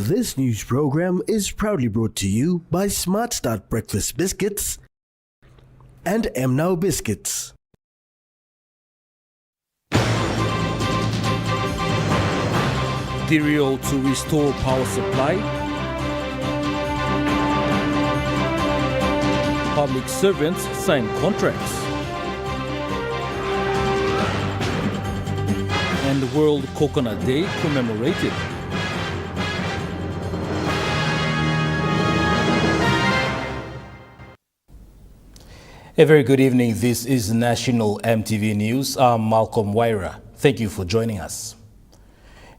This news program is proudly brought to you by Smart Start Breakfast Biscuits and Now Biscuits. Material to restore power supply. Public servants sign contracts. And World Coconut Day commemorated. A very good evening. This is National EMTV News. I'm Malcolm Waira. Thank you for joining us.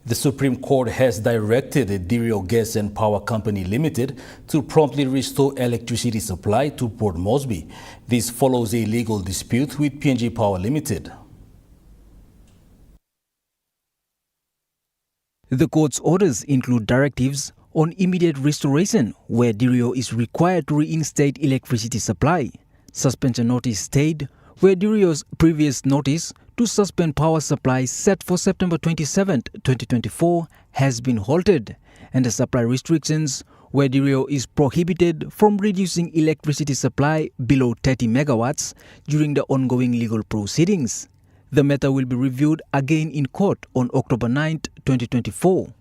The Supreme Court has directed the Dirio Gas and Power Company Limited to promptly restore electricity supply to Port Moresby. This follows a legal dispute with PNG Power Limited. The court's orders include directives on immediate restoration, where Dirio is required to reinstate electricity supply. Suspension notice stayed, where Dirio's previous notice to suspend power supply set for September 27, 2024 has been halted, and the supply restrictions where Dirio is prohibited from reducing electricity supply below 30 megawatts during the ongoing legal proceedings. The matter will be reviewed again in court on October 9, 2024.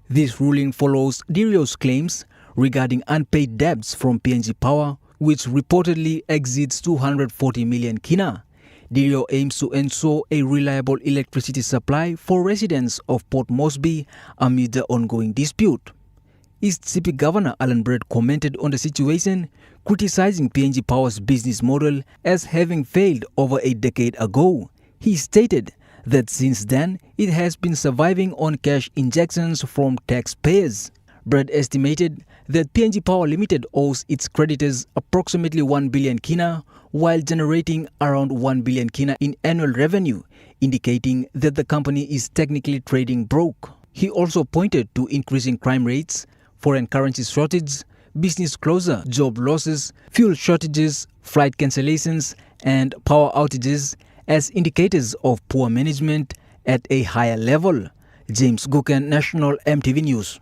This ruling follows Dirio's claims regarding unpaid debts from PNG Power, which reportedly exceeds 240 million kina. Dirio aims to ensure a reliable electricity supply for residents of Port Moresby amid the ongoing dispute. East CP Governor Alan Bird commented on the situation, criticizing PNG Power's business model as having failed over a decade ago. He stated that since then, it has been surviving on cash injections from taxpayers. Bird estimated that PNG Power Limited owes its creditors approximately 1 billion kina while generating around 1 billion kina in annual revenue, indicating that the company is technically trading broke. He also pointed to increasing crime rates, foreign currency shortage, business closure, job losses, fuel shortages, flight cancellations, and power outages as indicators of poor management at a higher level. James Guken, National EMTV News.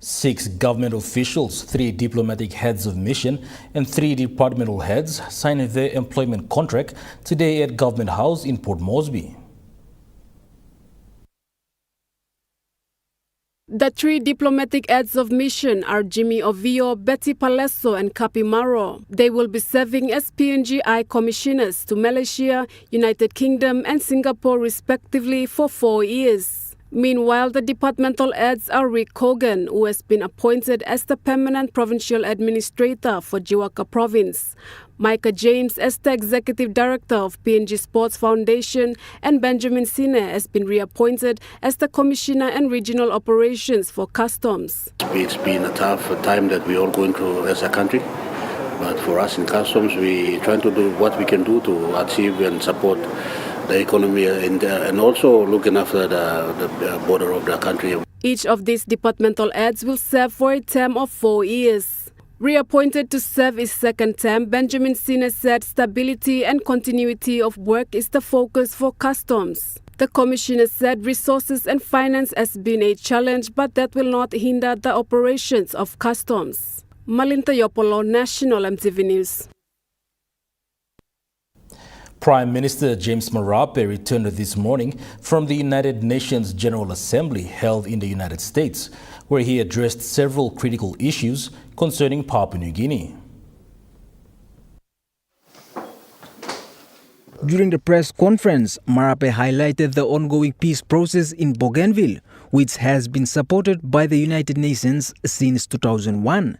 6 government officials, 3 diplomatic heads of mission, and 3 departmental heads signed their employment contract today at Government House in Port Moresby. The 3 diplomatic heads of mission are Jimmy Ovio, Betty Palesso, and Kapi Maro. They will be serving as PNGI commissioners to Malaysia, United Kingdom, and Singapore respectively for 4 years. Meanwhile, the departmental heads are Rick Cogan, who has been appointed as the permanent provincial administrator for Jiwaka Province, Micah James as the executive director of PNG Sports Foundation, and Benjamin Sine has been reappointed as the commissioner and regional operations for customs. It's been a tough time that we're all going through as a country. But for us in customs, we're trying to do what we can do to achieve and support the economy and also looking after the border of the country. Each of these departmental heads will serve for a term of 4 years. Reappointed to serve his second term, Benjamin Sine said stability and continuity of work is the focus for customs. The commissioner said resources and finance has been a challenge, but that will not hinder the operations of customs. Malinta Yopolo, National EMTV News. Prime Minister James Marape returned this morning from the United Nations General Assembly held in the United States, where he addressed several critical issues concerning Papua New Guinea. During the press conference, Marape highlighted the ongoing peace process in Bougainville, which has been supported by the United Nations since 2001.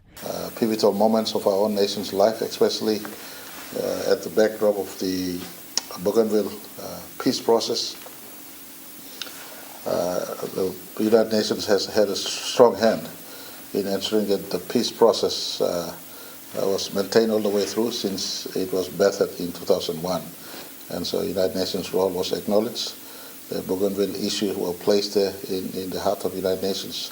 Pivotal moments of our own nation's life, especially at the backdrop of the Bougainville peace process. The United Nations has had a strong hand in ensuring that the peace process was maintained all the way through since it was birthed in 2001. And so the United Nations' role was acknowledged. The Bougainville issue was placed there in the heart of the United Nations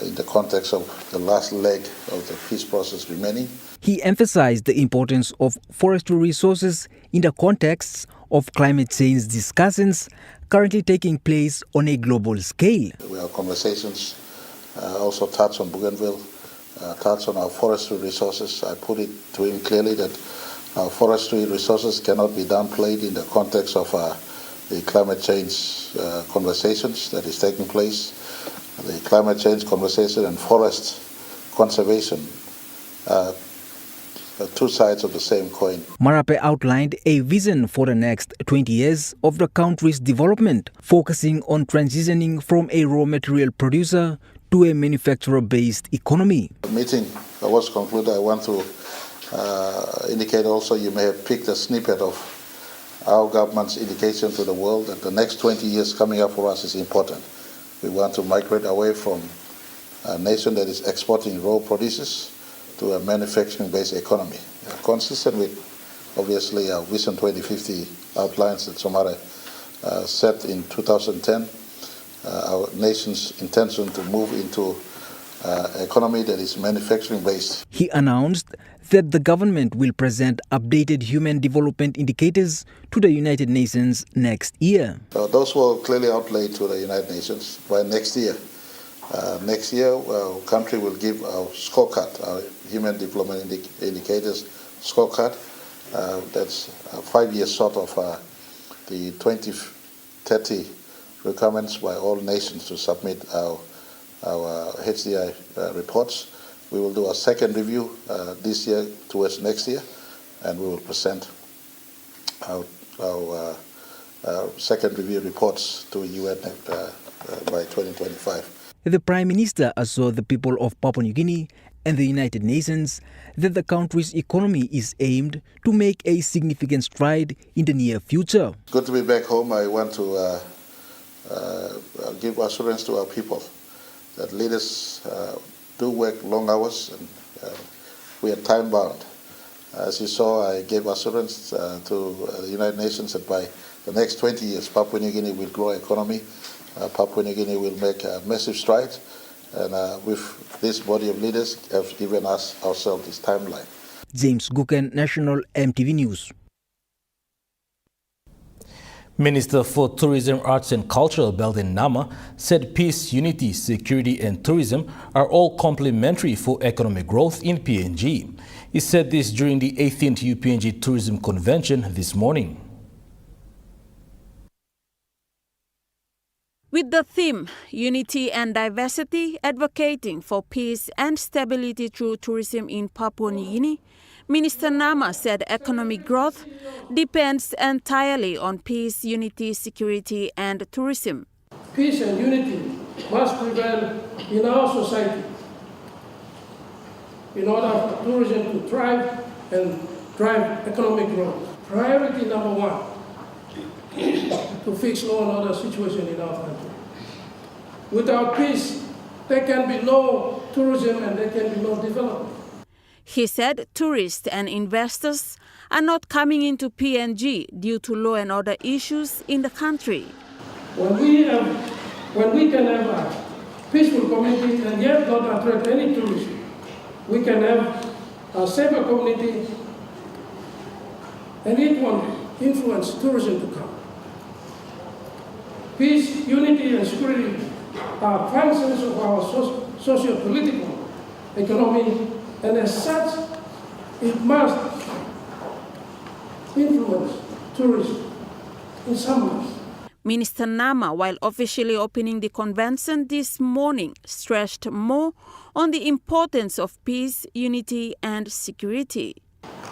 in the context of the last leg of the peace process remaining. He emphasized the importance of forestry resources in the context of climate change discussions currently taking place on a global scale. Our conversations also touch on Bougainville, touch on our forestry resources. I put it to him clearly that our forestry resources cannot be downplayed in the context of the climate change conversations that is taking place. The climate change conversation and forest conservation are two sides of the same coin. Marape outlined a vision for the next 20 years of the country's development, focusing on transitioning from a raw material producer to a manufacturer-based economy. The meeting was concluded. I want to indicate also you may have picked a snippet of our government's indication to the world that the next 20 years coming up for us is important. We want to migrate away from a nation that is exporting raw produces to a manufacturing-based economy. Consistent with, obviously, our Vision 2050 outlines that Somare set in 2010, our nation's intention to move into an economy that is manufacturing-based. He announced that the government will present updated human development indicators to the United Nations next year. Those will clearly outlay to the United Nations by next year. Next year, our country will give our scorecard, our human development indicators scorecard. That's a 5-year sort of the 2030 requirements by all nations to submit our HDI reports. We will do a second review this year towards next year, and we will present our second review reports to UN by 2025. The Prime Minister assured the people of Papua New Guinea and the United Nations that the country's economy is aimed to make a significant stride in the near future. Good to be back home. I want to give assurance to our people that leaders do work long hours and we are time bound. As you saw, I gave assurance to the United Nations that by the next 20 years, Papua New Guinea will grow economy. Papua New Guinea will make a massive stride, and with this body of leaders have given us ourselves this timeline. James Guken, National EMTV News. Minister for Tourism, Arts and Culture, Belden Nama, said peace, unity, security and tourism are all complementary for economic growth in PNG. He said this during the 18th UPNG Tourism Convention this morning. With the theme, Unity and Diversity, advocating for peace and stability through tourism in Papua New Guinea, Minister Nama said economic growth depends entirely on peace, unity, security and tourism. Peace and unity must prevail in our society in order for tourism to thrive and drive economic growth. Priority number one, to fix law and order situation in our country. Without peace, there can be no tourism and there can be no development. He said tourists and investors are not coming into PNG due to law and order issues in the country. When we can have a peaceful community and yet not attract any tourism, we can have a safer community and it won't influence tourism to come. Peace, unity and security are functions of our socio-political economy, and as such, it must influence tourism in some ways. Minister Nama, while officially opening the convention this morning, stressed more on the importance of peace, unity and security.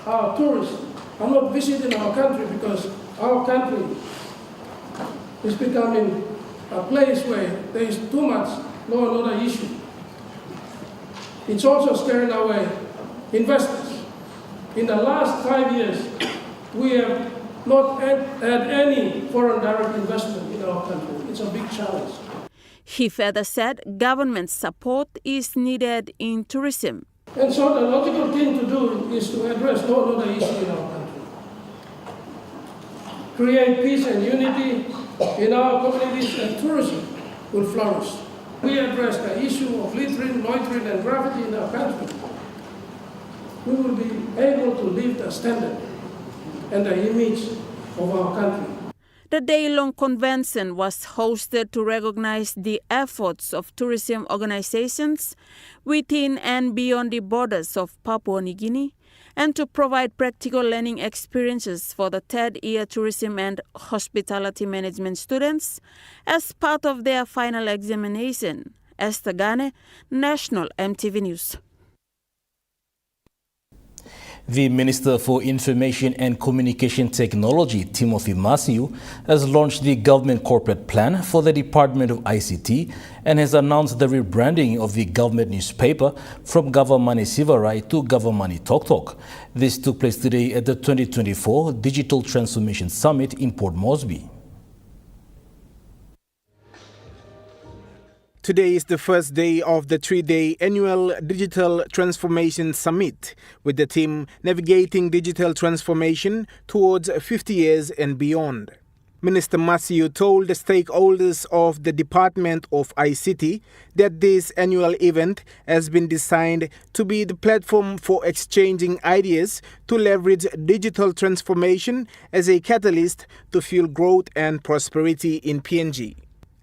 Our tourists are not visiting our country because our country is becoming a place where there is too much law and order issue. It's also scaring away investors. In the last 5 years, we have not had any foreign direct investment in our country. It's a big challenge. He further said government support is needed in tourism. And so the logical thing to do is to address law and order issue in our country. Create peace and unity in our communities and tourism will flourish. We address the issue of littering, loitering and graffiti in our country. We will be able to lift the standard and the image of our country. The day-long convention was hosted to recognize the efforts of tourism organizations within and beyond the borders of Papua New Guinea and to provide practical learning experiences for the third-year tourism and hospitality management students as part of their final examination. Esther Gane, National EMTV News. The Minister for Information and Communication Technology, Timothy Masiu, has launched the government corporate plan for the Department of ICT and has announced the rebranding of the government newspaper from Govamani Sivarai to Govamani Tok Tok. This took place today at the 2024 Digital Transformation Summit in Port Moresby. Today is the first day of the three-day annual Digital Transformation Summit, with the theme Navigating Digital Transformation Towards 50 Years and Beyond. Minister Masiu told the stakeholders of the Department of ICT that this annual event has been designed to be the platform for exchanging ideas to leverage digital transformation as a catalyst to fuel growth and prosperity in PNG.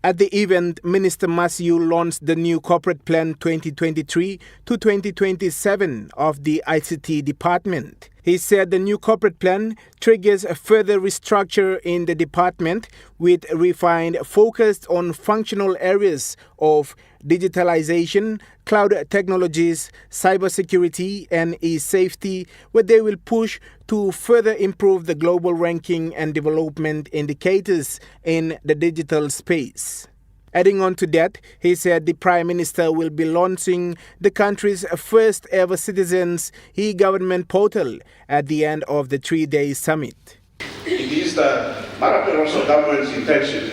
At the event, Minister Masiu launched the new Corporate Plan 2023 to 2027 of the ICT department. He said the new corporate plan triggers a further restructure in the department with refined focus on functional areas of digitalization, cloud technologies, cybersecurity, and e-safety, where they will push to further improve the global ranking and development indicators in the digital space. Adding on to that, he said the Prime Minister will be launching the country's first ever citizens e-government portal at the end of the three-day summit. It is the Maraperoso government's intention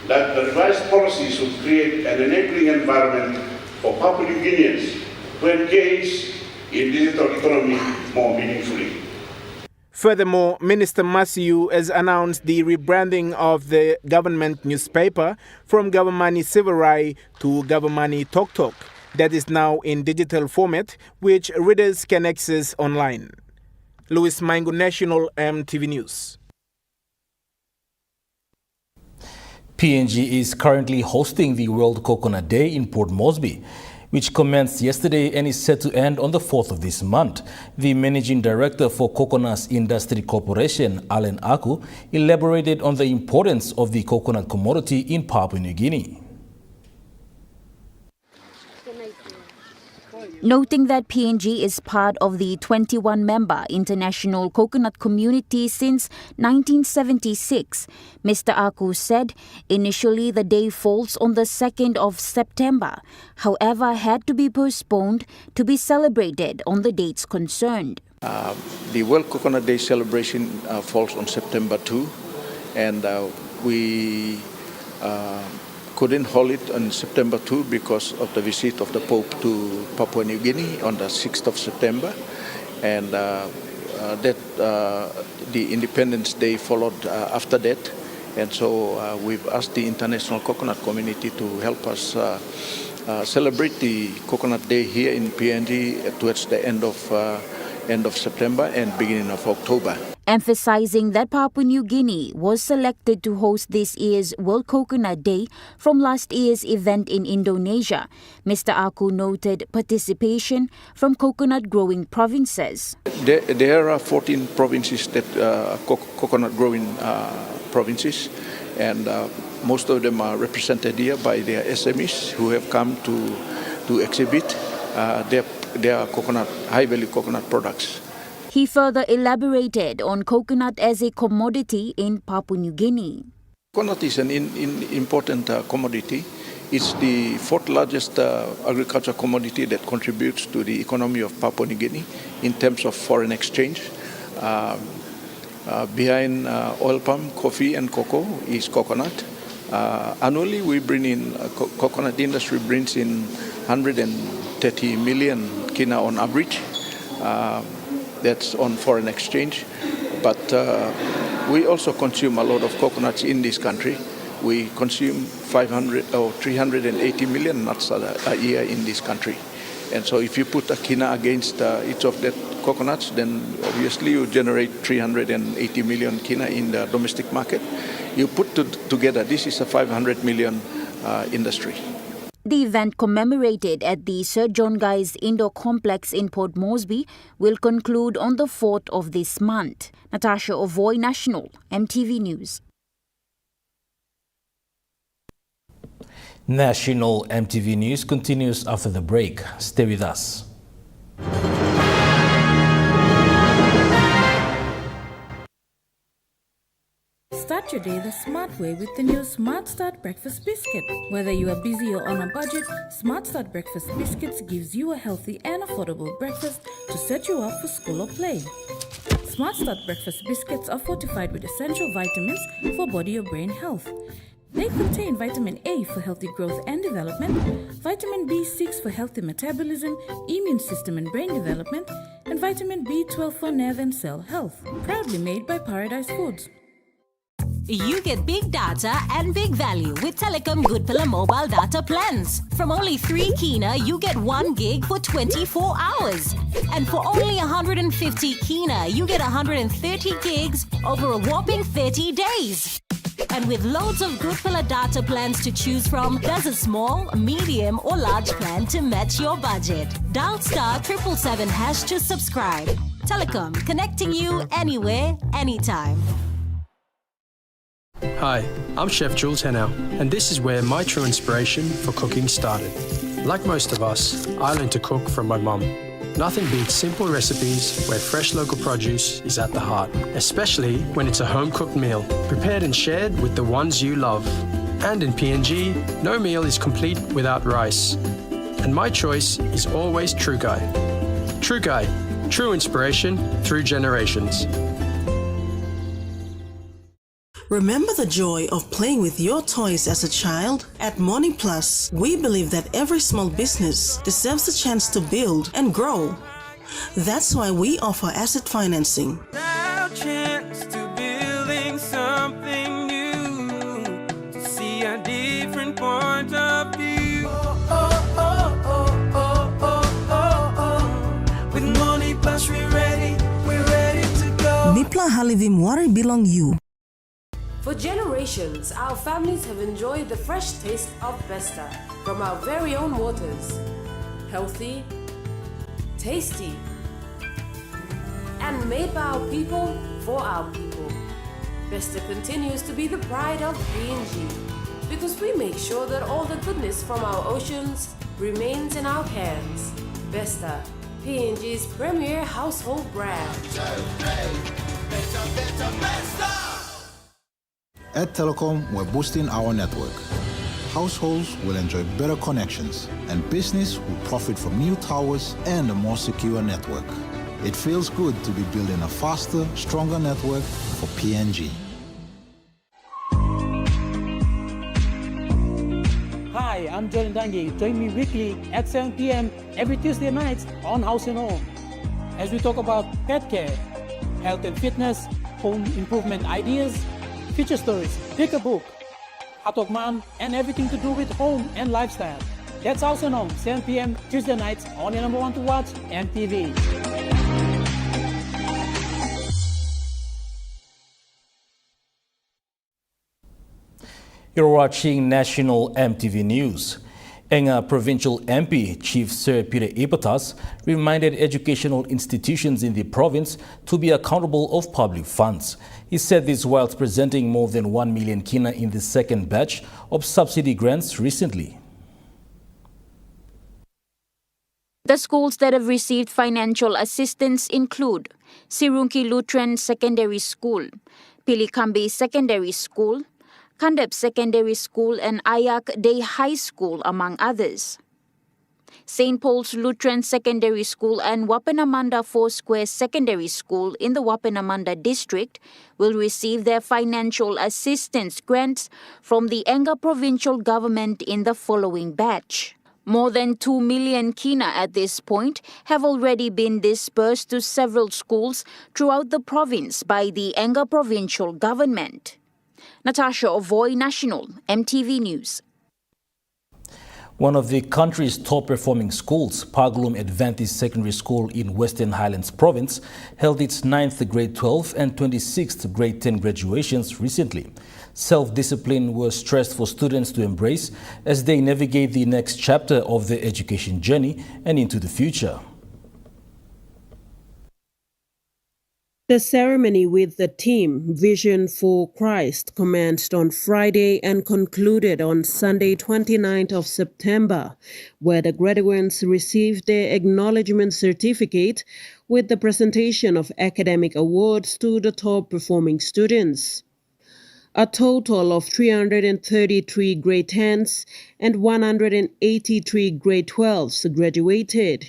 that the revised policy should create an enabling environment for Papua New Guineans to engage in digital economy more meaningfully. Furthermore, Minister Masiu has announced the rebranding of the government newspaper from Govamani Sivarai to Govamani Tok Tok, that is now in digital format, which readers can access online. Louis Maingo, National EMTV News. PNG is currently hosting the World Coconut Day in Port Moresby, which commenced yesterday and is set to end on the 4th of this month. The Managing Director for Coconut Industry Corporation, Alan Aku, elaborated on the importance of the coconut commodity in Papua New Guinea. Noting that PNG is part of the 21-member international coconut community since 1976, Mr. Aku said initially the day falls on the 2nd of September, however had to be postponed to be celebrated on the dates concerned. The World Coconut Day celebration falls on September 2, and we couldn't hold it on September 2 because of the visit of the Pope to Papua New Guinea on the 6th of September, and the Independence Day followed after that, and so we've asked the international coconut community to help us celebrate the Coconut Day here in PNG towards the end of September and beginning of October. Emphasizing that Papua New Guinea was selected to host this year's World Coconut Day from last year's event in Indonesia, Mr. Aku noted participation from coconut-growing provinces. There are 14 provinces that coconut-growing provinces, and most of them are represented here by their SMEs who have come to exhibit their high-value coconut products. He further elaborated on coconut as a commodity in Papua New Guinea. Coconut is an important commodity. It's the fourth largest agricultural commodity that contributes to the economy of Papua New Guinea in terms of foreign exchange. Behind oil palm, coffee and cocoa is coconut. Annually we bring in, coconut industry brings in 130 million kina on average. That's on foreign exchange, but we also consume a lot of coconuts in this country. We consume 500 or 380 million nuts a year in this country, and so if you put a kina against each of that coconuts, then obviously you generate 380 million kina in the domestic market. You put together, this is a 500 million industry. The event commemorated at the Sir John Guy's Indoor Complex in Port Moresby will conclude on the 4th of this month. Natasha Ovoy, National, EMTV News. National EMTV News continues after the break. Stay with us. Start your day the smart way with the new Smart Start Breakfast Biscuit. Whether you are busy or on a budget, Smart Start Breakfast Biscuits gives you a healthy and affordable breakfast to set you up for school or play. Smart Start Breakfast Biscuits are fortified with essential vitamins for body or brain health. They contain vitamin A for healthy growth and development, vitamin B6 for healthy metabolism, immune system and brain development, and vitamin B12 for nerve and cell health. Proudly made by Paradise Foods. You get big data and big value with Telecom Good Pillar mobile data plans. From only 3 kina, you get 1 gig for 24 hours. And for only 150 kina, you get 130 gigs over a whopping 30 days. And with loads of Good Pillar data plans to choose from, there's a small, medium or large plan to match your budget. Dial *777# to subscribe. Telecom, connecting you anywhere, anytime. Hi, I'm Chef Jules Henow, and this is where my true inspiration for cooking started. Like most of us, I learned to cook from my mum. Nothing beats simple recipes where fresh local produce is at the heart, especially when it's a home-cooked meal, prepared and shared with the ones you love. And in PNG, no meal is complete without rice. And my choice is always True Guy. True Guy, true inspiration through generations. Remember the joy of playing with your toys as a child? At Morning Plus, we believe that every small business deserves a chance to build and grow. That's why we offer asset financing. Our chance to building something new, to see a different point of view. With Morning Plus, we're ready to go. Nipla Halivim Wari Belong You. For generations, our families have enjoyed the fresh taste of Besta from our very own waters. Healthy, tasty, and made by our people for our people. Besta continues to be the pride of PNG because we make sure that all the goodness from our oceans remains in our hands. Besta, PNG's premier household brand. At Telecom, we're boosting our network. Households will enjoy better connections, and business will profit from new towers and a more secure network. It feels good to be building a faster, stronger network for PNG. Hi, I'm John Dangi. Join me weekly at 7 p.m. every Tuesday nights on House and Home as we talk about pet care, health and fitness, home improvement ideas, feature stories, pick a book, Hatok Mom, and everything to do with home and lifestyle. That's House and Home, 7 p.m. Tuesday nights on your number one to watch, EMTV. You're watching National EMTV News. Enga Provincial MP Chief Sir Peter Ipatas reminded educational institutions in the province to be accountable of public funds. He said this whilst presenting more than 1 million kina in the second batch of subsidy grants recently. The schools that have received financial assistance include Sirunki Lutheran Secondary School, Pilikambi Secondary School, Kandep Secondary School and Ayak Day High School, among others. St. Paul's Lutheran Secondary School and Wapenamanda Foursquare Secondary School in the Wapenamanda district will receive their financial assistance grants from the Enga provincial government in the following batch. More than 2 million kina at this point have already been dispersed to several schools throughout the province by the Enga provincial government. Natasha Ovoy, National, EMTV News. One of the country's top-performing schools, Paglum Adventist Secondary School in Western Highlands Province, held its 9th grade 12 and 26th grade 10 graduations recently. Self-discipline was stressed for students to embrace as they navigate the next chapter of their education journey and into the future. The ceremony with the theme Vision for Christ commenced on Friday and concluded on Sunday 29th of September, where the graduates received their acknowledgement certificate with the presentation of academic awards to the top-performing students. A total of 333 grade 10s and 183 grade 12s graduated,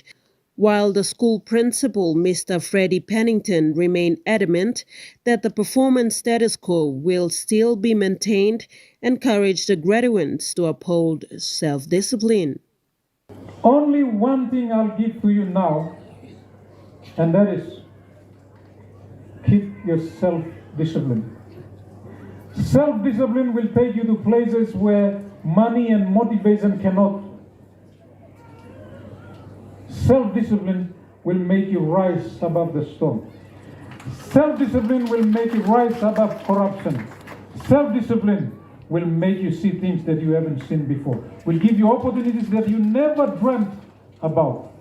while the school principal, Mr. Freddie Pennington, remained adamant that the performance status quo will still be maintained, encouraged the graduates to uphold self-discipline. Only one thing I'll give to you now, and that is keep your self-discipline. Self-discipline will take you to places where money and motivation cannot. Self-discipline will make you rise above the storm. Self-discipline will make you rise above corruption. Self-discipline will make you see things that you haven't seen before. Will give you opportunities that you never dreamt about.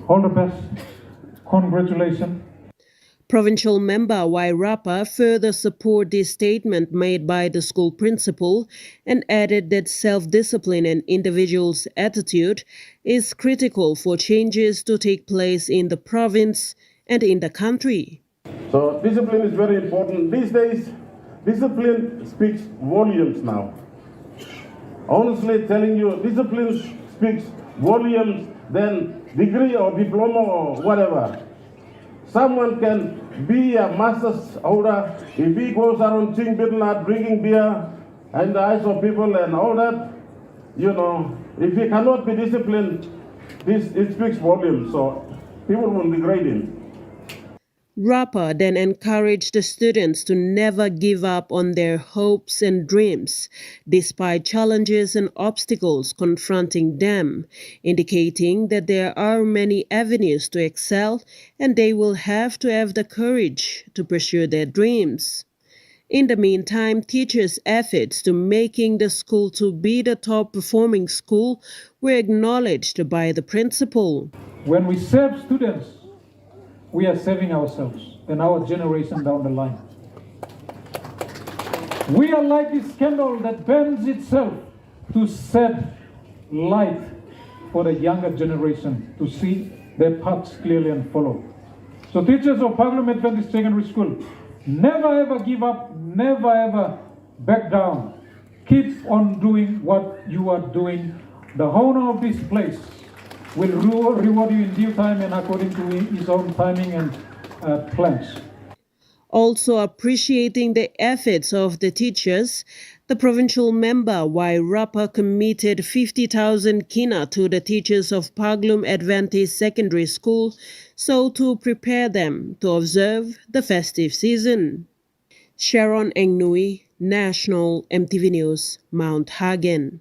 All the best. Congratulations. Provincial member Wairapa further support this statement made by the school principal and added that self-discipline and individuals' attitude is critical for changes to take place in the province and in the country. So discipline is very important. These days, discipline speaks volumes now. Honestly telling you, discipline speaks volumes than degree or diploma or whatever. Someone can be a master's holder if he goes around sing Bidnat, drinking beer in the eyes of people and all that. You know, if he cannot be disciplined, it speaks volumes. So people will degrade him. Rapa then encouraged the students to never give up on their hopes and dreams, despite challenges and obstacles confronting them, indicating that there are many avenues to excel and they will have to have the courage to pursue their dreams. In the meantime, teachers' efforts to making the school to be the top-performing school were acknowledged by the principal. When we serve students, we are saving ourselves and our generation down the line. We are like this candle that burns itself to set light for the younger generation to see their paths clearly and follow. So teachers of Paglum Adventist Secondary School, never ever give up, never ever back down. Keep on doing what you are doing. The owner of this place will reward you in due time and according to his own timing and plans. Also appreciating the efforts of the teachers, the provincial member Wairapa committed 50,000 kina to the teachers of Paglum Adventist Secondary School so to prepare them to observe the festive season. Sharon Engnui, National EMTV News, Mount Hagen.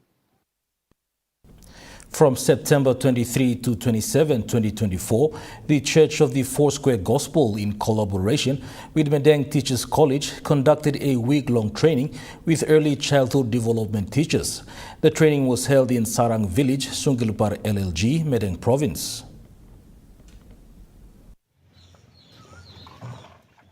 From September 23 to 27, 2024, the Church of the Foursquare Gospel, in collaboration with Medang Teachers College, conducted a week-long training with early childhood development teachers. The training was held in Sarang Village, Sungilpar LLG, Medang Province.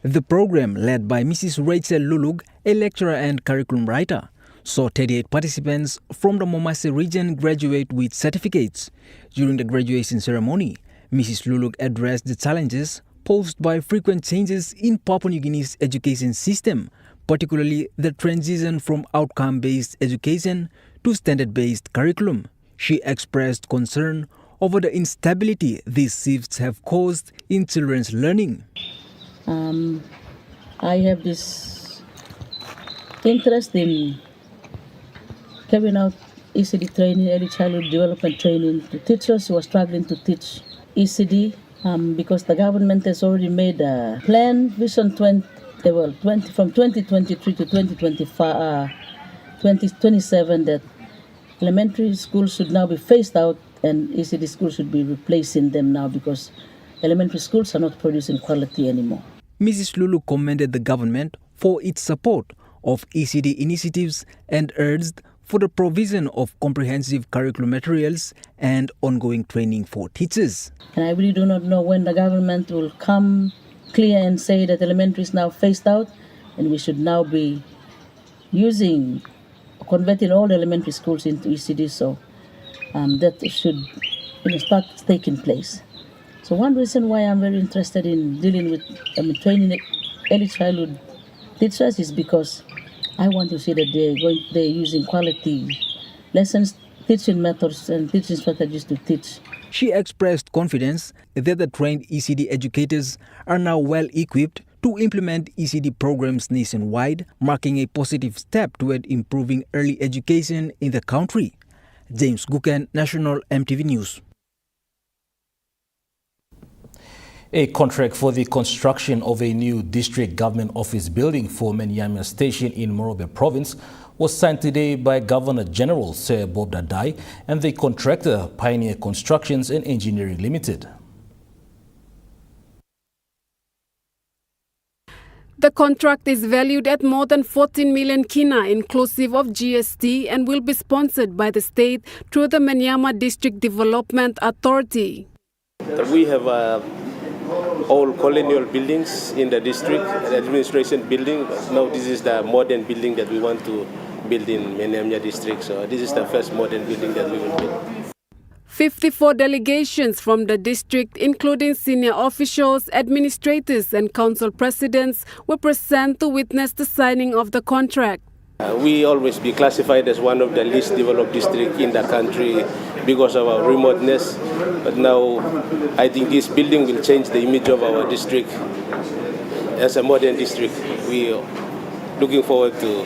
The program, led by Mrs. Rachel Lulug, a lecturer and curriculum writer, saw 38 participants from the Momase region graduate with certificates. During the graduation ceremony, Mrs. Lulug addressed the challenges posed by frequent changes in Papua New Guinea's education system, particularly the transition from outcome-based education to standard-based curriculum. She expressed concern over the instability these shifts have caused in children's learning. I have this interest in carrying out ECD training, early childhood development training, to teachers who are struggling to teach ECD because the government has already made a plan, Vision 20, from 2023 to 2027, that elementary schools should now be phased out and ECD schools should be replacing them now because elementary schools are not producing quality anymore. Mrs. Lulu commended the government for its support of ECD initiatives and urged for the provision of comprehensive curriculum materials and ongoing training for teachers. And I really do not know when the government will come clear and say that elementary is now phased out and we should now be converting all elementary schools into ECD, so that should start taking place. So one reason why I'm very interested in dealing with training early childhood teachers is because I want to see that they're using quality lessons, teaching methods and teaching strategies to teach. She expressed confidence that the trained ECD educators are now well equipped to implement ECD programs nationwide, marking a positive step toward improving early education in the country. James Guken, National EMTV News. A contract for the construction of a new district government office building for Menyamia Station in Morobe Province was signed today by Governor General Sir Bob Dadai and the contractor Pioneer Constructions and Engineering Limited. The contract is valued at more than 14 million kina inclusive of GST and will be sponsored by the state through the Menyama District Development Authority. We have all colonial buildings in the district, an administration building. Now this is the modern building that we want to build in Menyamia district. So this is the first modern building that we will build. 54 delegations from the district, including senior officials, administrators and council presidents, were present to witness the signing of the contract. We always be classified as one of the least developed districts in the country because of our remoteness. But now I think this building will change the image of our district as a modern district. We are looking forward to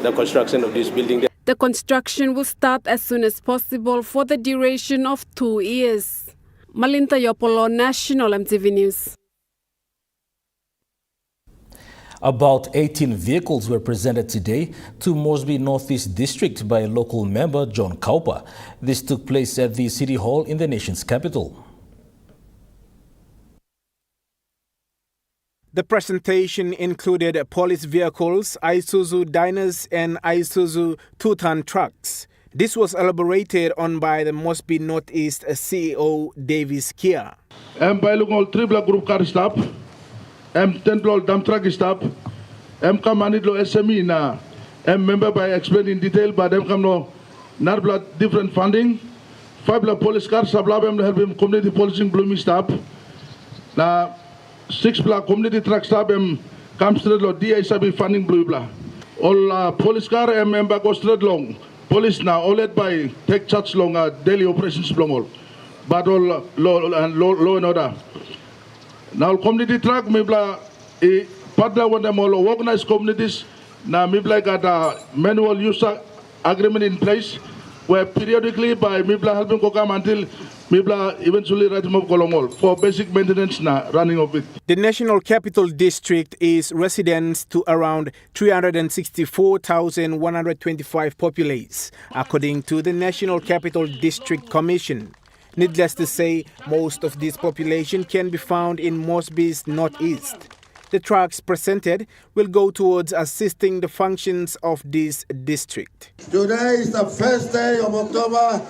the construction of this building. The construction will start as soon as possible for the duration of 2 years. Malinta Yopolo, National EMTV News. About 18 vehicles were presented today to Moresby Northeast District by local member John Kaupa. This took place at the City Hall in the nation's capital. The presentation included police vehicles, Isuzu Diners and Isuzu 2-ton trucks. This was elaborated on by the Moresby Northeast CEO Davis Kia. Bailungol Tribla Group Car Stop, Templol Dump Truck Stop, Kamanidlo SME na, member by explain in detail, but no Narbla different funding, 5 police cars, Sablab help him community policing blooming stop. Na 6 community truck stop Camstred lo DI sabi funding blue bla. All police car member go straight long. Police now all led by take charge long daily operations long all. But all law and order. Now community truck mibla partner one them all organized communities now mibla got a manual user agreement in place where periodically by mibla helping kokam until Mibla eventually write him up Kolongol for basic maintenance na running of it. The National Capital District is residents to around 364,125 populates, according to the National Capital District Commission. Needless to say, most of this population can be found in Moresby's northeast. The trucks presented will go towards assisting the functions of this district. Today is the first day of October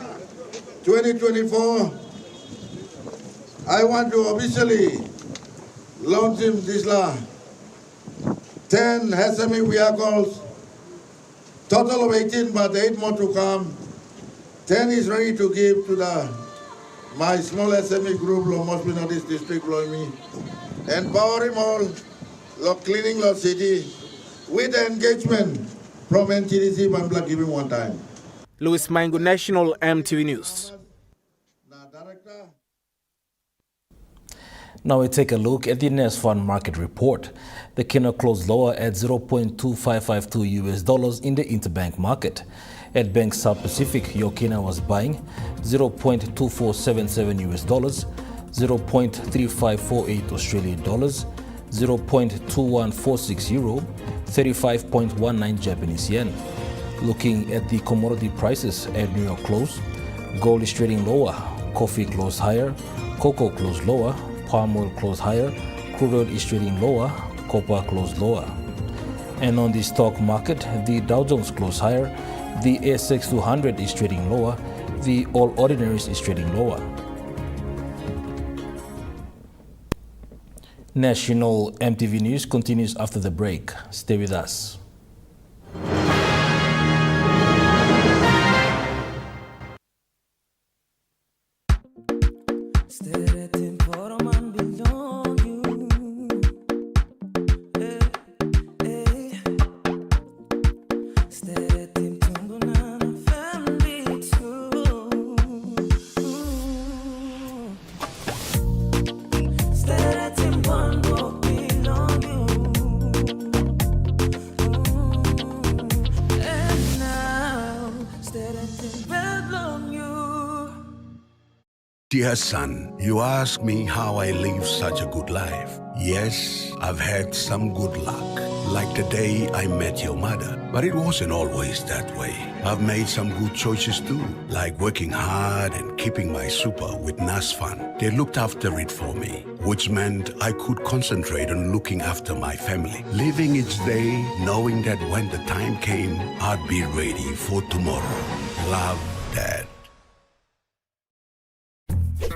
2024, I want to officially launch this law. 10 SME vehicles, total of 18, but 8 more to come. 10 is ready to give to my small SME group, Moresby Northeast District, me. Empower him all, cleaning the city, with the engagement from NTDC, Bambla, give him one time. Louis Mango, National EMTV News. Now we take a look at the Nesfund market report. The kina closed lower at $0.2552 US in the interbank market. At Bank South Pacific, your kina was buying $0.2477 US, 0.3548 Australian dollars, 0.2146 euro, 35.19 Japanese yen. Looking at the commodity prices at New York close, gold is trading lower, coffee closed higher, cocoa closed lower, palm oil closed higher, crude oil is trading lower, copper closed lower. And on the stock market, the Dow Jones closed higher, the ASX 200 is trading lower, the All Ordinaries is trading lower. National EMTV News continues after the break. Stay with us. Dear son, you ask me how I live such a good life. Yes, I've had some good luck, like the day I met your mother. But it wasn't always that way. I've made some good choices too, like working hard and keeping my super with NASFAN. They looked after it for me, which meant I could concentrate on looking after my family. Living each day, knowing that when the time came, I'd be ready for tomorrow. Love, Dad.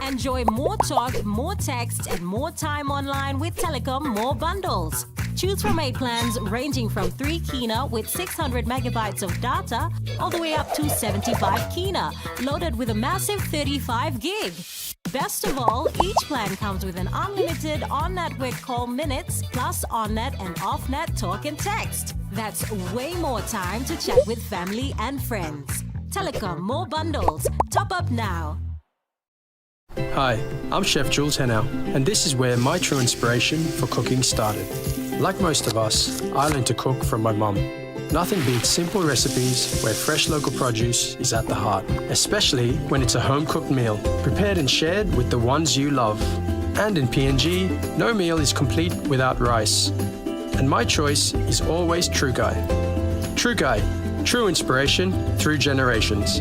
Enjoy more talk, more text, and more time online with Telecom More Bundles. Choose from 8 plans ranging from 3 kina with 600 megabytes of data all the way up to 75 kina, loaded with a massive 35 gig. Best of all, each plan comes with an unlimited on-network call minutes plus on-net and off-net talk and text. That's way more time to chat with family and friends. Telecom More Bundles. Top up now. Hi, I'm Chef Jules Henao, and this is where my true inspiration for cooking started. Like most of us, I learned to cook from my mum. Nothing beats simple recipes where fresh local produce is at the heart, especially when it's a home-cooked meal, prepared and shared with the ones you love. And in PNG, no meal is complete without rice. And my choice is always True Guy. True Guy, true inspiration through generations.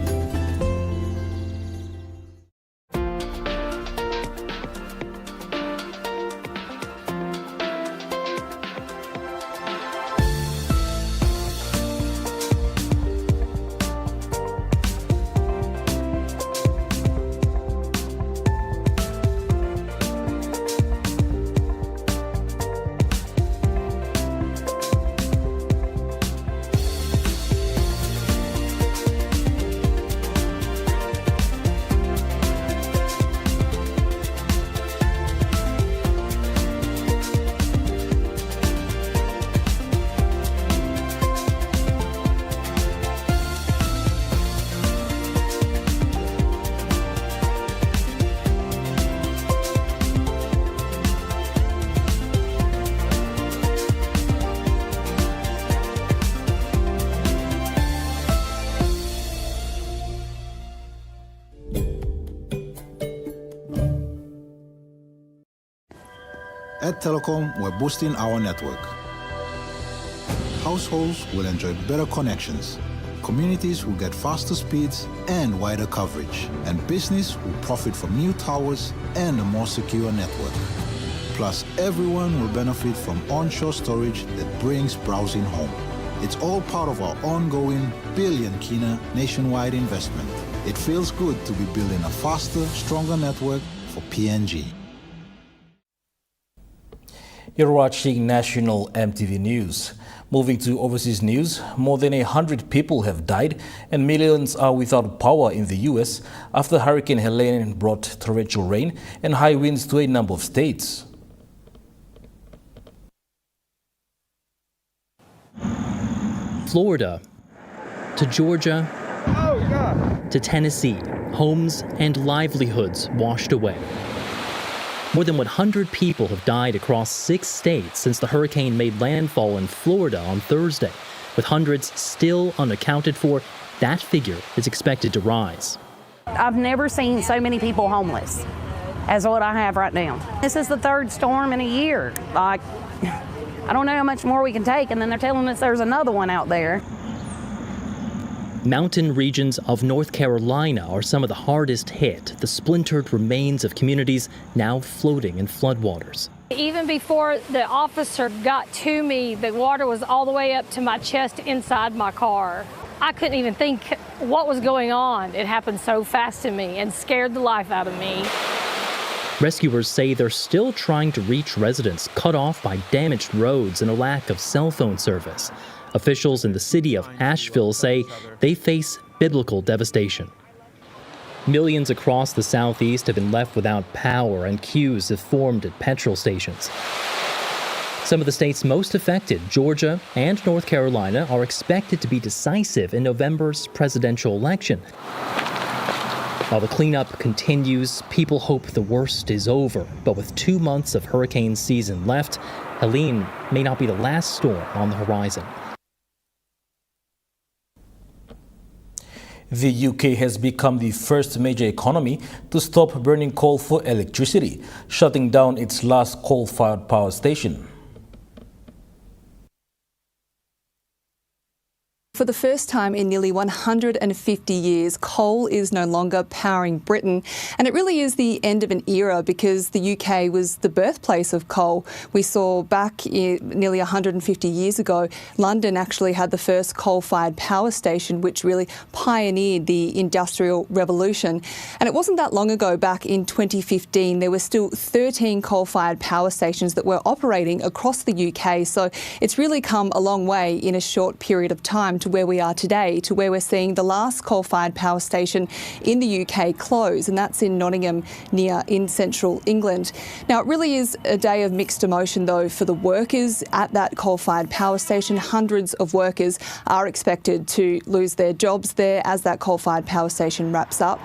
At Telecom, we're boosting our network. Households will enjoy better connections. Communities will get faster speeds and wider coverage. And business will profit from new towers and a more secure network. Plus, everyone will benefit from onshore storage that brings browsing home. It's all part of our ongoing billion kina nationwide investment. It feels good to be building a faster, stronger network for PNG. You're watching National EMTV News. Moving to overseas news, more than 100 people have died and millions are without power in the U.S. after Hurricane Helene brought torrential rain and high winds to a number of states. Florida to Georgia to Tennessee, homes and livelihoods washed away. More than 100 people have died across 6 states since the hurricane made landfall in Florida on Thursday. With hundreds still unaccounted for, that figure is expected to rise. I've never seen so many people homeless as what I have right now. This is the 3rd storm in a year. Like, I don't know how much more we can take, and then they're telling us there's another one out there. Mountain regions of North Carolina are some of the hardest hit, the splintered remains of communities now floating in floodwaters. Even before the officer got to me, the water was all the way up to my chest inside my car. I couldn't even think what was going on. It happened so fast to me and scared the life out of me. Rescuers say they're still trying to reach residents cut off by damaged roads and a lack of cell phone service. Officials in the city of Asheville say they face biblical devastation. Millions across the southeast have been left without power, and queues have formed at petrol stations. Some of the states most affected, Georgia and North Carolina, are expected to be decisive in November's presidential election. While the cleanup continues, people hope the worst is over. But with 2 months of hurricane season left, Helene may not be the last storm on the horizon. The UK has become the first major economy to stop burning coal for electricity, shutting down its last coal-fired power station. For the first time in nearly 150 years, coal is no longer powering Britain. And it really is the end of an era because the UK was the birthplace of coal. We saw back nearly 150 years ago, London actually had the first coal-fired power station, which really pioneered the Industrial Revolution. And it wasn't that long ago, back in 2015, there were still 13 coal-fired power stations that were operating across the UK. So it's really come a long way in a short period of time to where we are today, to where we're seeing the last coal-fired power station in the UK close, and that's in Nottingham, in central England. Now, it really is a day of mixed emotion, though, for the workers at that coal-fired power station. Hundreds of workers are expected to lose their jobs there as that coal-fired power station wraps up.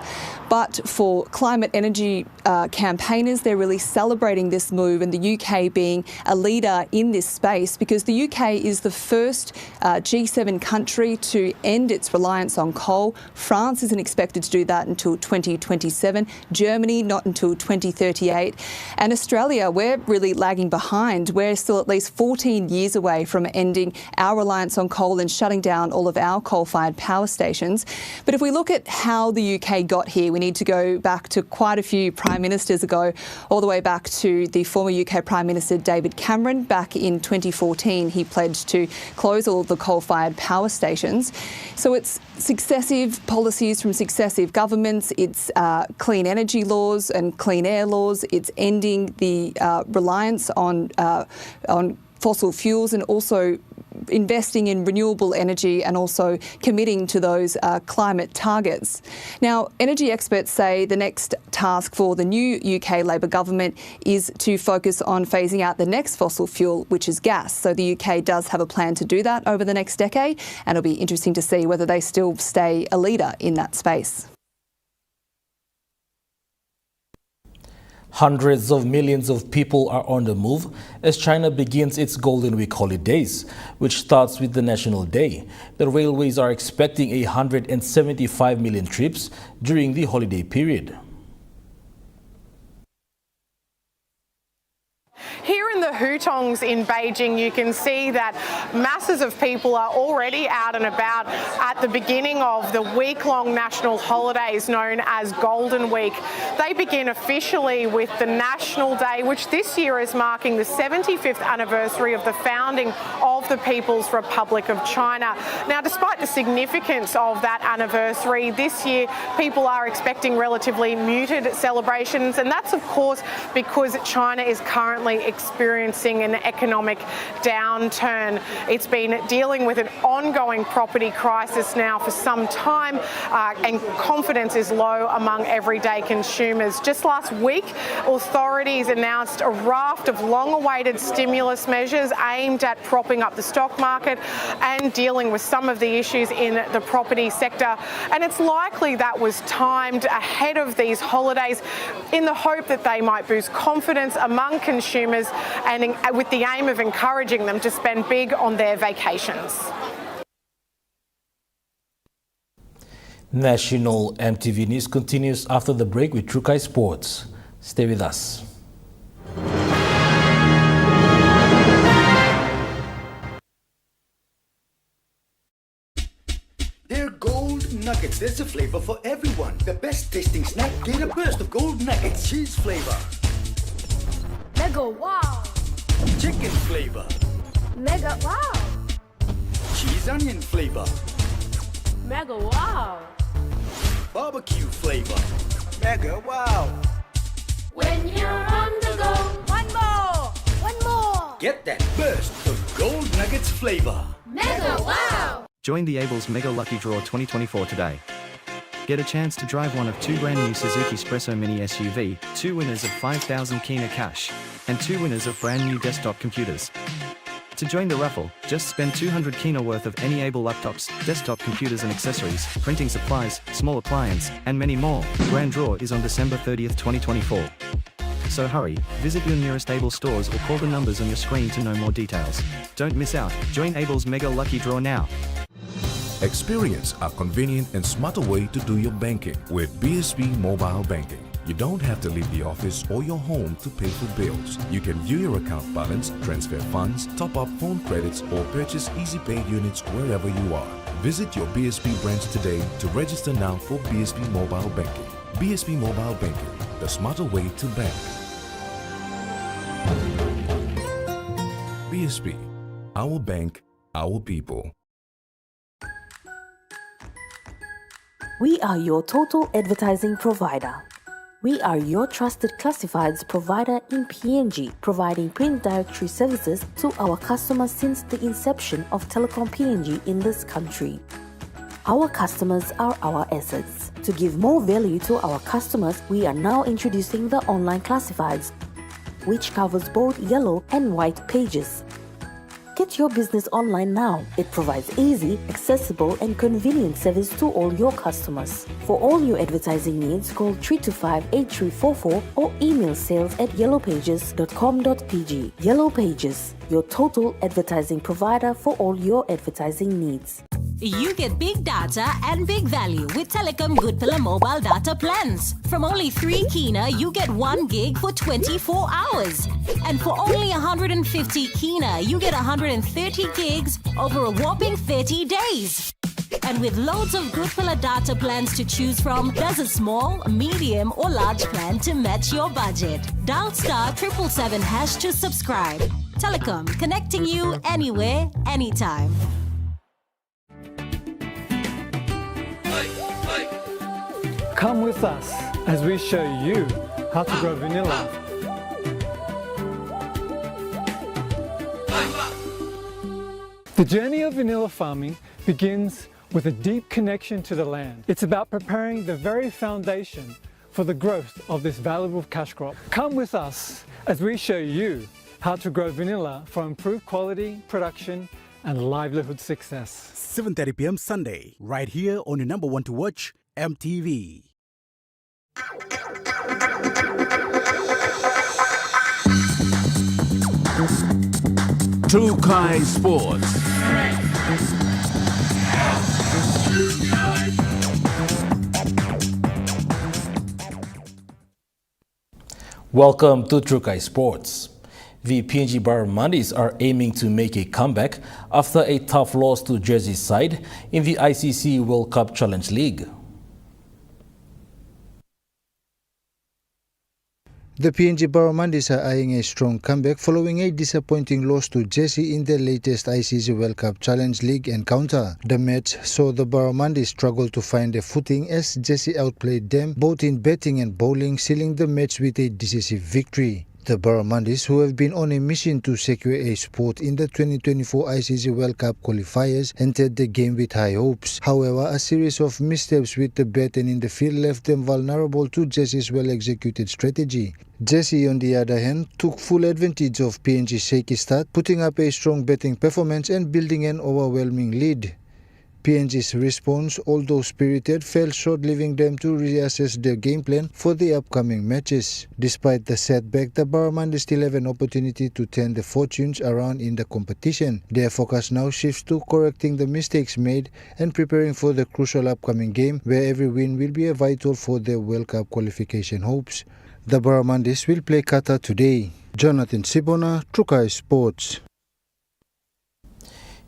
But for climate energy campaigners, they're really celebrating this move, and the UK being a leader in this space, because the UK is the first G7 country to end its reliance on coal. France isn't expected to do that until 2027. Germany, not until 2038. And Australia, we're really lagging behind. We're still at least 14 years away from ending our reliance on coal and shutting down all of our coal-fired power stations. But if we look at how the UK got here, we need to go back to quite a few prime ministers ago, all the way back to the former UK Prime Minister David Cameron. Back in 2014, he pledged to close all of the coal-fired power stations. So it's successive policies from successive governments, it's clean energy laws and clean air laws, it's ending the reliance on fossil fuels, and also investing in renewable energy, and also committing to those climate targets. Now, energy experts say the next task for the new UK Labor government is to focus on phasing out the next fossil fuel, which is gas. So the UK does have a plan to do that over the next decade, and it'll be interesting to see whether they still stay a leader in that space. Hundreds of millions of people are on the move as China begins its Golden Week holidays, which starts with the National Day. The railways are expecting 175 million trips during the holiday period. Here in the Hutongs in Beijing, you can see that masses of people are already out and about at the beginning of the week-long national holidays known as Golden Week. They begin officially with the National Day, which this year is marking the 75th anniversary of the founding of the People's Republic of China. Now, despite the significance of that anniversary, this year people are expecting relatively muted celebrations, and that's of course because China is currently experiencing an economic downturn. It's been dealing with an ongoing property crisis now for some time, and confidence is low among everyday consumers. Just last week, authorities announced a raft of long-awaited stimulus measures aimed at propping up the stock market and dealing with some of the issues in the property sector. And it's likely that was timed ahead of these holidays in the hope that they might boost confidence among consumers, and with the aim of encouraging them to spend big on their vacations. National EMTV News continues after the break with Trukai Sports. Stay with us. They're gold nuggets. There's a flavor for everyone. The best tasting snack. Get a burst of gold nuggets. Cheese flavor. Mega wow. Chicken flavor. Mega wow. Cheese onion flavor. Mega wow. Barbecue flavor. Mega wow. When you're on the go, one more. One more. Get that burst of gold nuggets flavor. Mega wow. Join the Abel's Mega Lucky Draw 2024 today. Get a chance to drive one of 2 brand new Suzuki Espresso Mini SUV, 2 winners of 5,000 Kina cash, and 2 winners of brand new desktop computers. To join the raffle, just spend 200 Kina worth of any Able laptops, desktop computers and accessories, printing supplies, small appliance, and many more. The grand draw is on December 30th, 2024. So hurry, visit your nearest Able stores or call the numbers on your screen to know more details. Don't miss out. Join Abel's Mega Lucky Draw now. Experience a convenient and smarter way to do your banking with BSB Mobile Banking. You don't have to leave the office or your home to pay for bills. You can view your account balance, transfer funds, top up phone credits, or purchase Easy Pay units wherever you are. Visit your BSB branch today to register now for BSB Mobile Banking. BSB Mobile Banking, the smarter way to bank. BSB, our bank, our people. We are your total advertising provider. We are your trusted classifieds provider in PNG, providing print directory services to our customers since the inception of Telecom PNG in this country. Our customers are our assets. To give more value to our customers, we are now introducing the online classifieds, which covers both yellow and white pages. Get your business online now. It provides easy, accessible, and convenient service to all your customers. For all your advertising needs, call 325-8344 or email sales@yellowpages.com.pg. Yellow Pages, your total advertising provider for all your advertising needs. You get big data and big value with Telecom Good Pillar mobile data plans. From only 3 Kina, you get 1 gig for 24 hours. And for only 150 Kina, you get 130 gigs over a whopping 30 days. And with loads of Good Pillar data plans to choose from, there's a small, medium or large plan to match your budget. Dial *777# to subscribe. Telecom, connecting you anywhere, anytime. Come with us as we show you how to grow vanilla. The journey of vanilla farming begins with a deep connection to the land. It's about preparing the very foundation for the growth of this valuable cash crop. Come with us as we show you how to grow vanilla for improved quality, production, and livelihood success. 7:30 p.m. Sunday, right here on your number one to watch, EMTV. Trukai Sports. Welcome to Trukai Sports. The PNG Barramundis are aiming to make a comeback after a tough loss to Jersey's side in the ICC World Cup Challenge League. The PNG Barramundis are eyeing a strong comeback following a disappointing loss to Jersey in their latest ICC World Cup Challenge League encounter. The match saw the Barramundis struggle to find their footing as Jersey outplayed them both in batting and bowling, sealing the match with a decisive victory. The Barramundis, who have been on a mission to secure a spot in the 2024 ICC World Cup qualifiers, entered the game with high hopes. However, a series of missteps with the bat and in the field left them vulnerable to Jersey's well-executed strategy. Jersey, on the other hand, took full advantage of PNG's shaky start, putting up a strong batting performance and building an overwhelming lead. PNG's response, although spirited, fell short, leaving them to reassess their game plan for the upcoming matches. Despite the setback, the Barramundis still have an opportunity to turn their fortunes around in the competition. Their focus now shifts to correcting the mistakes made and preparing for the crucial upcoming game, where every win will be vital for their World Cup qualification hopes. The Barramundis will play Qatar today. Jonathan Sibona, Trukai Sports.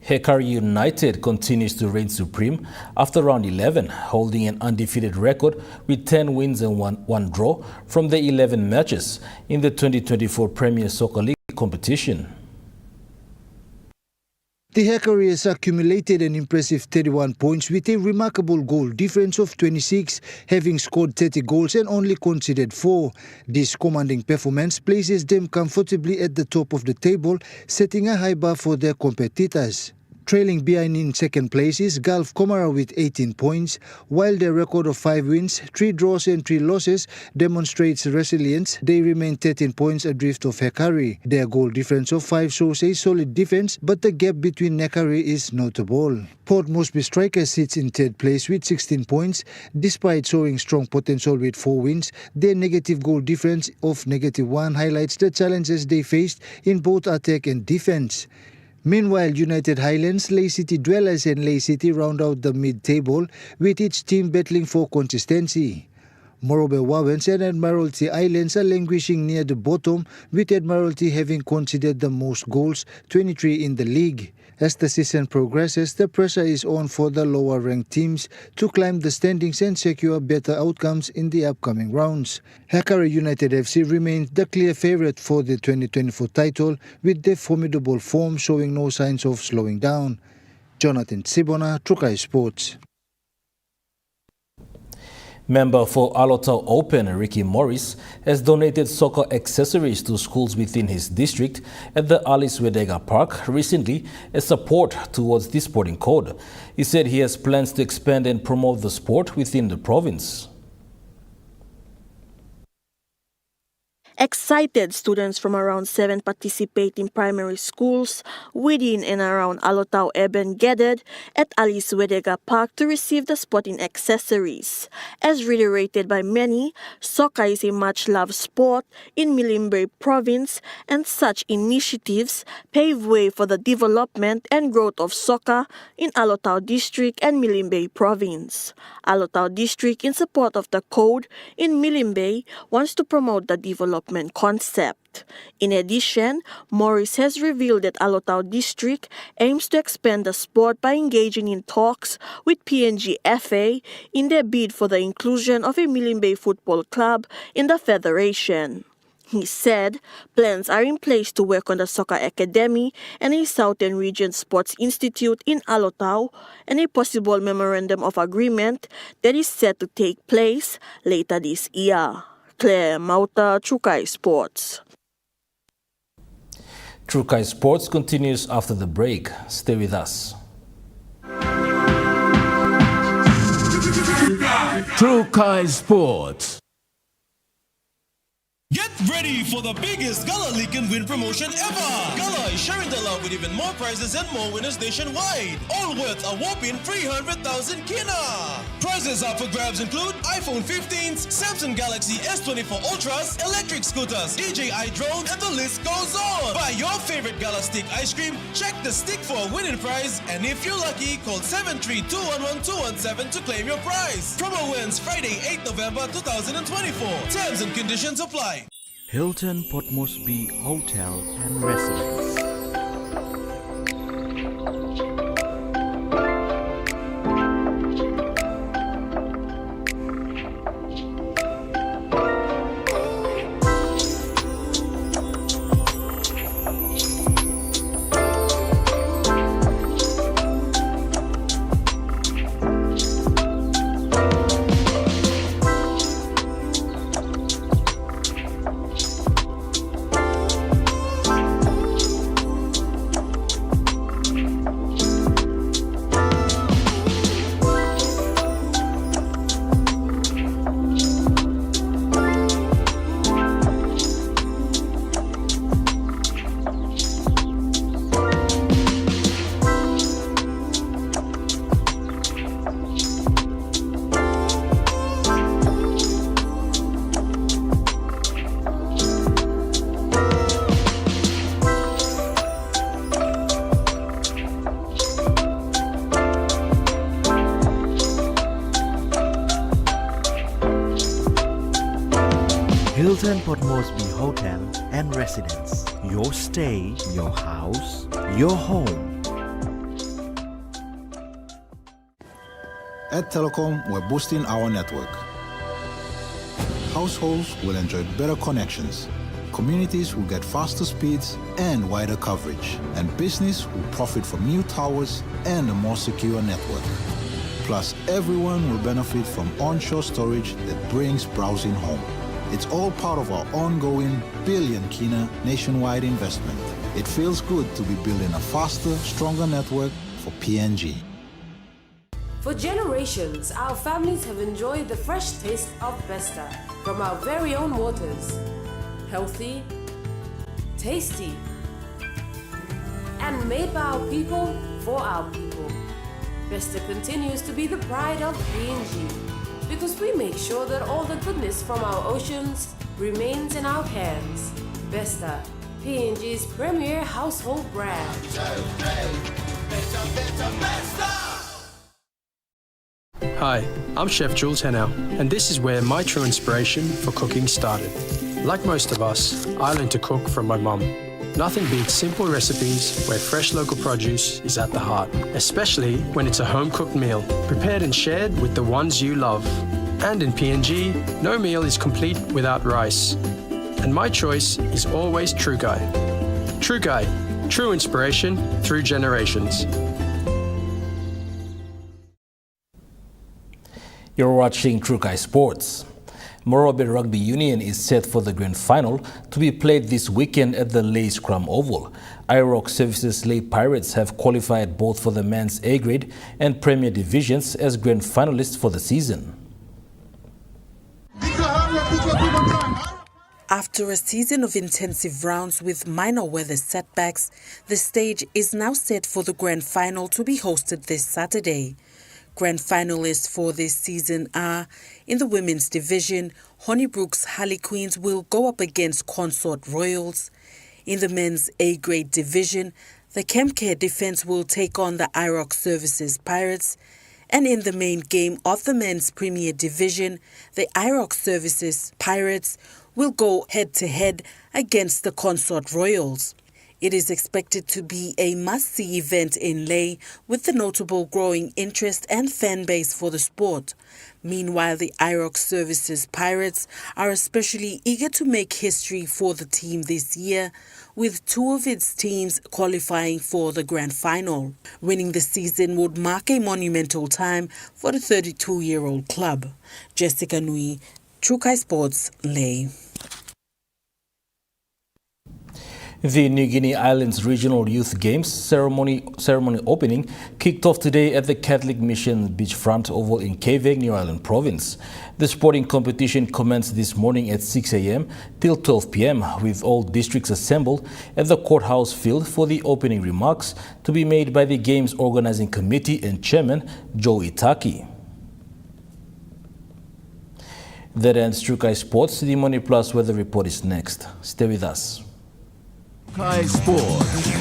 Hekari United continues to reign supreme after round 11, holding an undefeated record with 10 wins and one draw from the 11 matches in the 2024 Premier Soccer League competition. The Hekari has accumulated an impressive 31 points with a remarkable goal difference of 26, having scored 30 goals and only conceded 4. This commanding performance places them comfortably at the top of the table, setting a high bar for their competitors. Trailing behind in second place is Gulf Komara with 18 points, while their record of 5 wins, 3 draws and 3 losses demonstrates resilience. They remain 13 points adrift of Hekari. Their goal difference of 5 shows a solid defense, but the gap between Hekari is notable. Port Moresby Strikers sits in third place with 16 points. Despite showing strong potential with 4 wins, their negative goal difference of -1 highlights the challenges they faced in both attack and defense. Meanwhile, United Highlands, Lay City Dwellers and Lay City round out the mid-table, with each team battling for consistency. Morobe Wawens and Admiralty Islands are languishing near the bottom, with Admiralty having conceded the most goals, 23 in the league. As the season progresses, the pressure is on for the lower-ranked teams to climb the standings and secure better outcomes in the upcoming rounds. Hekari United FC remains the clear favourite for the 2024 title, with their formidable form showing no signs of slowing down. Jonathan Sibona, Trukai Sports. Member for Alotau Open, Ricky Morris, has donated soccer accessories to schools within his district at the Alice Wedega Park recently as support towards the sporting code. He said he has plans to expand and promote the sport within the province. Excited students from around 7 participating primary schools within and around Alotau Eben gathered at Alice Wedega Park to receive the sporting accessories. As reiterated by many, soccer is a much-loved sport in Milimbe Province, and such initiatives pave way for the development and growth of soccer in Alotau District and Milimbe Province. Alotau District, in support of the code in Milimbe, wants to promote the development concept. In addition, Morris has revealed that Alotau District aims to expand the sport by engaging in talks with PNG FA in their bid for the inclusion of a Milimbe football club in the federation. He said plans are in place to work on the Soccer Academy and a Southern Region Sports Institute in Alotau, and a possible memorandum of agreement that is set to take place later this year. Claire Mauta, Trukai Sports. Trukai Sports continues after the break. Stay with us. Trukai Sports. Get ready for the biggest Gala Leak and Win promotion ever! Gala is sharing the love with even more prizes and more winners nationwide. All worth a whopping 300,000 kina! Prizes up for grabs include iPhone 15s, Samsung Galaxy S24 Ultras, electric scooters, DJI drone, and the list goes on! Buy your favorite Gala stick ice cream, check the stick for a winning prize, and if you're lucky, call 73211 to claim your prize. Promo ends Friday, 8 November 2024. Terms and conditions apply. Hilton Port Moresby Hotel and Residence. Hilton Port Moresby Hotel and Residence. Your stay, your house, your home. At Telecom, we're boosting our network. Households will enjoy better connections. Communities will get faster speeds and wider coverage. And business will profit from new towers and a more secure network. Plus, everyone will benefit from onshore storage that brings browsing home. It's all part of our ongoing billion kina nationwide investment. It feels good to be building a faster, stronger network for PNG. For generations, our families have enjoyed the fresh taste of Besta from our very own waters. Healthy, tasty, and made by our people for our people. Besta continues to be the pride of PNG because we make sure that all the goodness from our oceans remains in our hands. Besta, PNG's premier household brand. Hi, I'm Chef Jules Henao, and this is where my true inspiration for cooking started. Like most of us, I learned to cook from my mum. Nothing beats simple recipes where fresh local produce is at the heart, especially when it's a home-cooked meal, prepared and shared with the ones you love. And in PNG, no meal is complete without rice. And my choice is always True Guy. True Guy, true inspiration through generations. You're watching True Guy Sports. Morobe Rugby Union is set for the grand final to be played this weekend at the Lay Scrum Oval. IROC Services Lay Pirates have qualified both for the men's A grade and Premier divisions as grand finalists for the season. After a season of intensive rounds with minor weather setbacks, the stage is now set for the grand final to be hosted this Saturday. Grand finalists for this season are, in the women's division, Honeybrooks Harlequins will go up against Consort Royals. In the men's A-grade division, the Chemcare Defence will take on the IROC Services Pirates. And in the main game of the men's Premier Division, the IROC Services Pirates will go head-to-head against the Consort Royals. It is expected to be a must-see event in Lay with the notable growing interest and fan base for the sport. Meanwhile, the IROC Services Pirates are especially eager to make history for the team this year, with two of its teams qualifying for the grand final. Winning the season would mark a monumental time for the 32-year-old club. Jessica Nui, True Guy Sports, Lay. The New Guinea Islands Regional Youth Games ceremony opening kicked off today at the Catholic Mission Beachfront Oval in Keveng, New Ireland Province. The sporting competition commenced this morning at 6 a.m. till 12 p.m. with all districts assembled at the courthouse field for the opening remarks to be made by the Games Organizing Committee and Chairman Joe Itaki. That ends True Guy Sports. The Money Plus weather report is next. Stay with us. Kai Sports.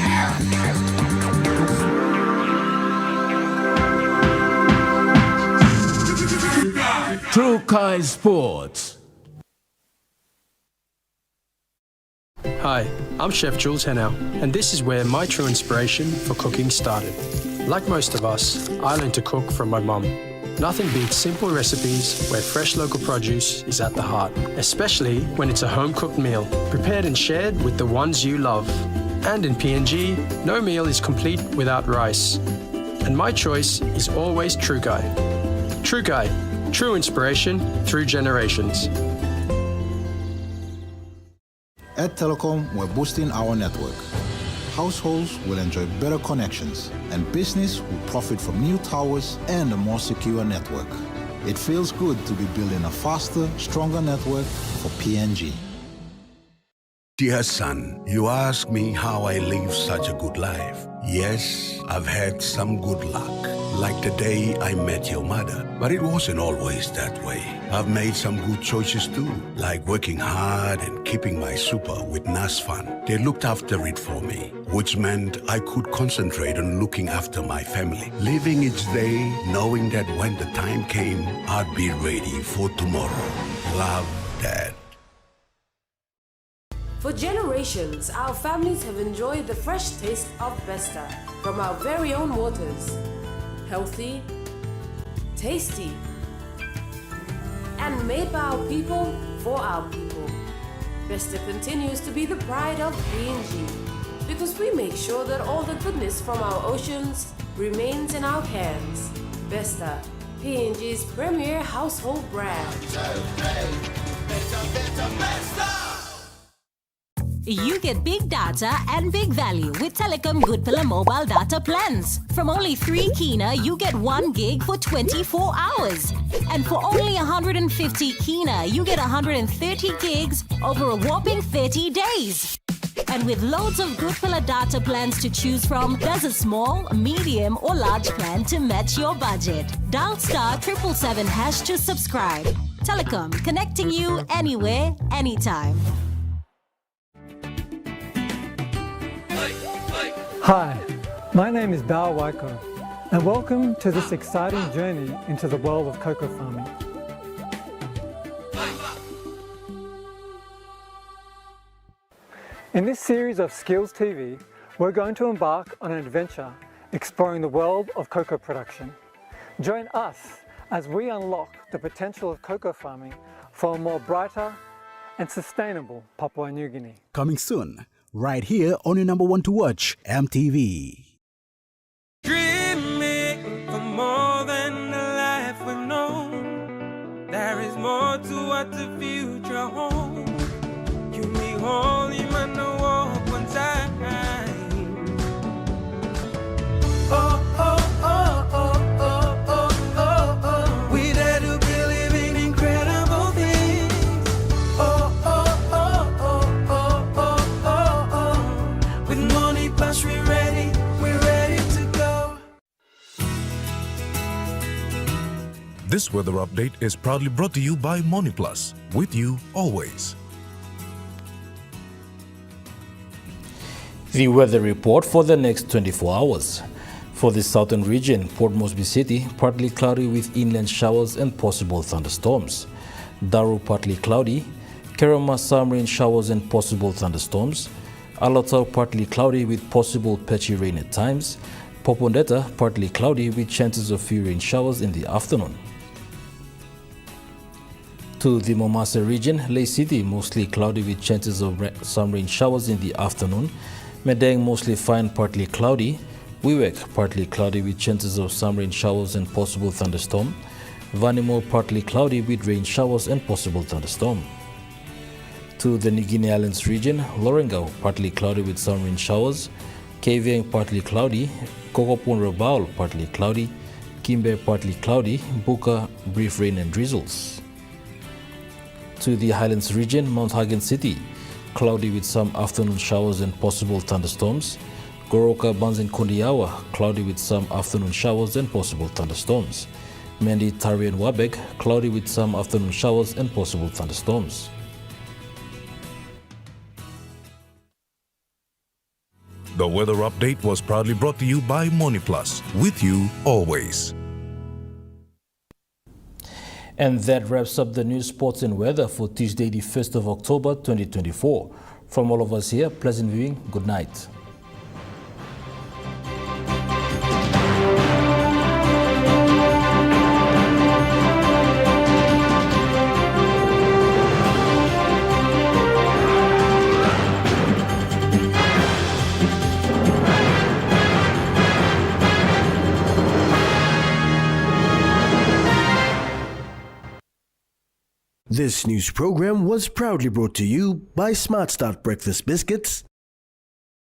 True Kai Sports. Hi, I'm Chef Jules Henao, and this is where my true inspiration for cooking started. Like most of us, I learned to cook from my mum. Nothing beats simple recipes where fresh local produce is at the heart, especially when it's a home-cooked meal, prepared and shared with the ones you love. And in PNG, no meal is complete without rice. And my choice is always True Guy. True Guy, true inspiration through generations. At Telecom, we're boosting our network. Households will enjoy better connections, and business will profit from new towers and a more secure network. It feels good to be building a faster, stronger network for PNG. Dear son, you ask me how I live such a good life. Yes, I've had some good luck, like the day I met your mother. But it wasn't always that way. I've made some good choices too, like working hard and keeping my super with NASFAN. They looked after it for me, which meant I could concentrate on looking after my family. Living each day, knowing that when the time came, I'd be ready for tomorrow. Love, Dad. For generations, our families have enjoyed the fresh taste of Besta from our very own waters. Healthy, tasty. And made by our people, for our people. Vesta continues to be the pride of PNG because we make sure that all the goodness from our oceans remains in our hands. Vesta, PNG's premier household brand. You get big data and big value with Telecom Good Pillar mobile data plans. From only 3 kina, you get 1 gig for 24 hours. And for only 150 kina, you get 130 gigs over a whopping 30 days. And with loads of Good Pillar data plans to choose from, there's a small, medium or large plan to match your budget. Dial *777# to subscribe. Telecom, connecting you anywhere, anytime. Hi, my name is Bao Waiko, and welcome to this exciting journey into the world of cocoa farming. In this series of Skills TV, we're going to embark on an adventure exploring the world of cocoa production. Join us as we unlock the potential of cocoa farming for a more brighter and sustainable Papua New Guinea. Coming soon, right here on your number one to watch, MTV. Dreaming for more than the life we've known. There is more to what the future holds. You may hold him and walk one time. Oh, oh, oh, oh, oh, oh, oh, oh. We dare to believe in incredible things. Oh, oh, oh, oh, oh, oh, oh, oh. With money plus we're ready to go. This weather update is proudly brought to you by Money Plus, with you always. The weather report for the next 24 hours. For the southern region, Port Moresby City, partly cloudy with inland showers and possible thunderstorms. Daru, partly cloudy. Kerama, some rain showers and possible thunderstorms. Alotau, partly cloudy with possible patchy rain at times. Popondetta, partly cloudy with chances of few rain showers in the afternoon. To the Momasa region, Ley City, mostly cloudy with chances of some rain showers in the afternoon. Medang, mostly fine, partly cloudy. Wewak, partly cloudy with chances of some rain showers and possible thunderstorm. Vanimo, partly cloudy with rain showers and possible thunderstorm. To the New Guinea Islands region, Lorengau, partly cloudy with some rain showers. Kavieng, partly cloudy. Kokopun Rabaul, partly cloudy. Kimbe, partly cloudy. Buka, brief rain and drizzles. To the Highlands region, Mount Hagen City, cloudy with some afternoon showers and possible thunderstorms. Goroka, Banzan Kundiawa, cloudy with some afternoon showers and possible thunderstorms. Mendi, Tari and Wabek, cloudy with some afternoon showers and possible thunderstorms. The weather update was proudly brought to you by Money Plus, with you always. And that wraps up the news, sports and weather for Tuesday, the 1st of October, 2024. From all of us here, pleasant viewing. Good night. This news program was proudly brought to you by Smart Start Breakfast Biscuits